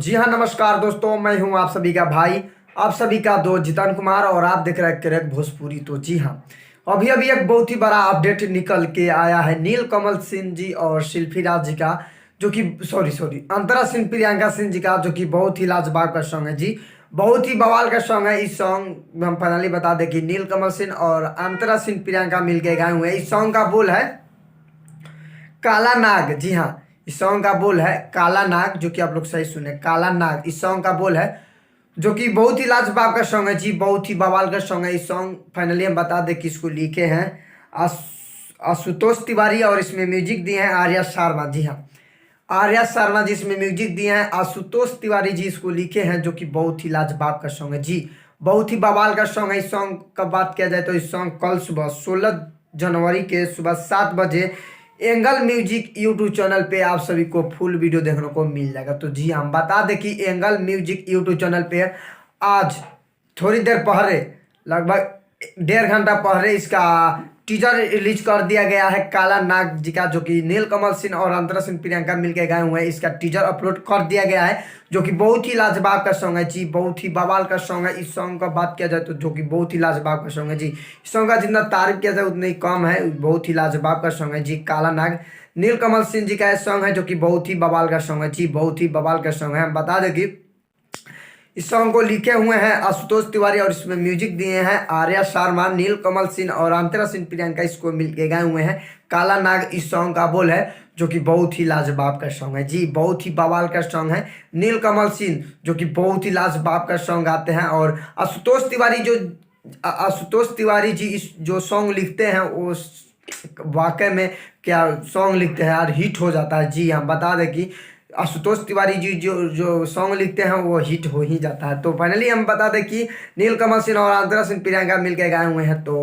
जी हाँ, नमस्कार दोस्तों, मैं हूं आप सभी का भाई, आप सभी का दोस्त जितन कुमार और आप देख रहे हैं करेक्ट भोजपुरी। तो जी हाँ, अभी अभी एक बहुत ही बड़ा अपडेट निकल के आया है नील कमल सिंह जी और शिल्पी राज जी का, जो कि सॉरी सॉरी अंतरा सिंह प्रियंका सिंह जी का, जो कि बहुत ही लाजवाब का सॉन्ग है जी। बहुत ही बवाल का सॉन्ग है। इस सॉन्ग हम फाइनली बता दें कि नील कमल सिंह और अंतरा सिंह प्रियंका मिलकर गाए हुए हैं। इस सॉन्ग का बोल है काला नाग। जी हाँ, इस सॉन्ग का बोल है काला नाग, जो कि आप लोग सही सुने, काला नाग इस सॉन्ग का बोल है, जो कि बहुत ही लाजवाब का सॉन्ग है जी। बहुत ही बवाल का सॉन्ग है। इस सॉन्ग फाइनली हम बता दें कि इसको लिखे हैं आशुतोष तिवारी और इसमें म्यूजिक दिए हैं आर्या शर्मा। जी हाँ, आर्या शर्मा जी इसमें म्यूजिक दिए हैं, आशुतोष तिवारी जी इसको लिखे हैं, जो कि बहुत ही लाजवाब का सॉन्ग है जी। बहुत ही बवाल का सॉन्ग है। इस सॉन्ग का बात किया जाए तो इस सॉन्ग कल सुबह 16 जनवरी के सुबह 7 बजे एंगल म्यूजिक यूट्यूब चैनल पे आप सभी को फुल वीडियो देखने को मिल जाएगा। तो जी हम बता दें कि एंगल म्यूजिक यूट्यूब चैनल पे आज थोड़ी देर पहले, लगभग 1.5 घंटा पहले इसका टीजर रिलीज कर दिया गया है काला नाग जी का, जो कि नील कमल सिंह और अंतरा सिंह प्रियंका मिलकर गाए हुए हैं। इसका टीजर अपलोड कर दिया गया है, जो कि बहुत ही लाजवाब का सॉन्ग है जी। बहुत ही बवाल का सॉन्ग है। इस सॉन्ग का बात किया जाए तो जो कि बहुत ही लाजवाब का सॉन्ग है जी। इस सॉन्ग का जितना तारीफ किया जाए उतना ही कम है। बहुत ही लाजवाब का सॉन्ग है जी, काला नाग नील कमल सिंह जी का यह सॉन्ग है, जो कि बहुत ही बवाल का सॉन्ग है जी। बहुत ही बवाल का सॉन्ग है। हम बता दें कि इस सॉन्ग को लिखे हुए हैं आशुतोष तिवारी और इसमें म्यूजिक दिए हैं आर्या शर्मा, नील कमल सिंह और अंतरा सिंह प्रियंका इसको मिलके गाए हुए हैं। काला नाग इस सॉन्ग का बोल है, जो कि बहुत ही लाजवाब का सॉन्ग है जी। बहुत ही बवाल का सॉन्ग है। नील कमल सिंह जो कि बहुत ही लाजवाब का सॉन्ग गाते हैं, और आशुतोष तिवारी जी इस जो सॉन्ग लिखते हैं वो वाकई में क्या सॉन्ग लिखते हैं यार, हिट हो जाता है जी। हम बता दें कि आशुतोष तिवारी जी जो जो सॉन्ग लिखते हैं वो हिट हो ही जाता है। तो फाइनली हम बता दें कि नील कमल सिंह और अंतरा सिंह प्रियंका मिलकर गाए हुए हैं। तो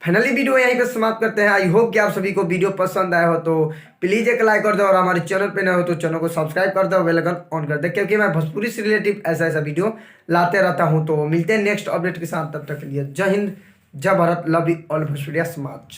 फाइनली वीडियो यहीं पे समाप्त करते हैं। आई होप कि आप सभी को वीडियो पसंद आया हो, तो प्लीज़ एक लाइक कर दो, और हमारे चैनल पे नए हो तो चैनल को सब्सक्राइब कर दो, बेल आइकन ऑन कर दे, क्योंकि मैं भोजपुरी से रिलेटिव ऐसा ऐसा वीडियो लाते रहता हूँ। तो मिलते हैं नेक्स्ट अपडेट के साथ, तब तक के लिए जय हिंद, जय भारत, लव यू ऑल भोजपुरिया समाज।